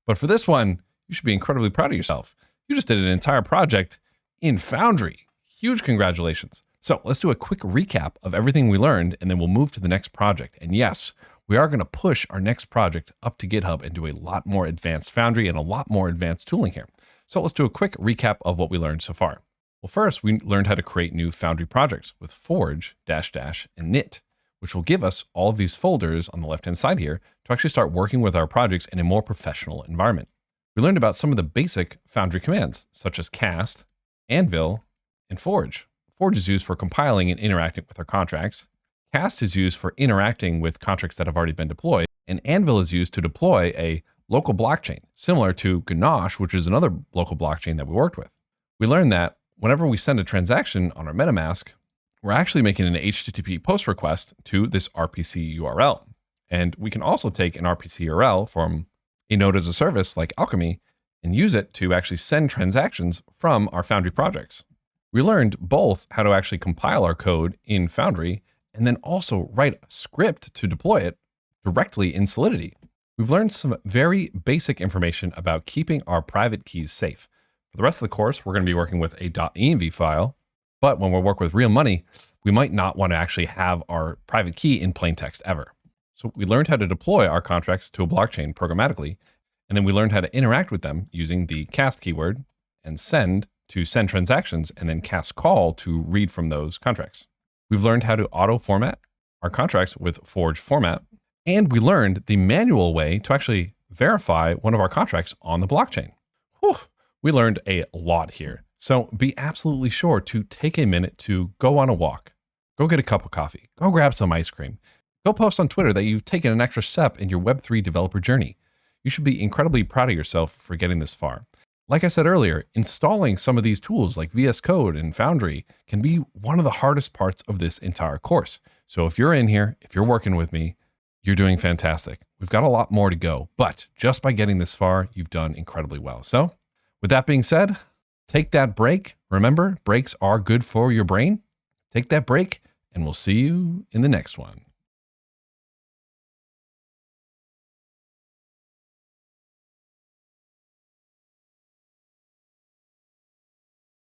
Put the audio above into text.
But for this one, you should be incredibly proud of yourself. You just did an entire project in Foundry. Huge congratulations. So let's do a quick recap of everything we learned, and then we'll move to the next project. And yes, we are going to push our next project up to GitHub and do a lot more advanced Foundry and a lot more advanced tooling here. So let's do a quick recap of what we learned so far. Well, first, we learned how to create new Foundry projects with Forge, and Knit, which will give us all of these folders on the left-hand side here to actually start working with our projects in a more professional environment. We learned about some of the basic Foundry commands, such as cast, anvil, and forge. Forge is used for compiling and interacting with our contracts. Cast is used for interacting with contracts that have already been deployed. And anvil is used to deploy a local blockchain, similar to Ganache, which is another local blockchain that we worked with. We learned that whenever we send a transaction on our MetaMask, we're actually making an HTTP post request to this RPC URL. And we can also take an RPC URL from a node as a service like Alchemy and use it to actually send transactions from our Foundry projects. We learned both how to actually compile our code in Foundry and then also write a script to deploy it directly in Solidity. We've learned some very basic information about keeping our private keys safe. For the rest of the course, we're going to be working with a .env file, but when we work with real money, we might not want to actually have our private key in plain text ever. So we learned how to deploy our contracts to a blockchain programmatically, and then we learned how to interact with them using the cast keyword and send to send transactions, and then cast call to read from those contracts. We've learned how to auto format our contracts with Forge format, and we learned the manual way to actually verify one of our contracts on the blockchain. Whew, we learned a lot here. So be absolutely sure to take a minute to go on a walk, go get a cup of coffee, go grab some ice cream, go post on Twitter that you've taken an extra step in your Web3 developer journey. You should be incredibly proud of yourself for getting this far. Like I said earlier, installing some of these tools like VS Code and Foundry can be one of the hardest parts of this entire course. So if you're in here, if you're working with me, you're doing fantastic. We've got a lot more to go, but just by getting this far, you've done incredibly well. So with that being said, take that break. Remember, breaks are good for your brain. Take that break, and we'll see you in the next one.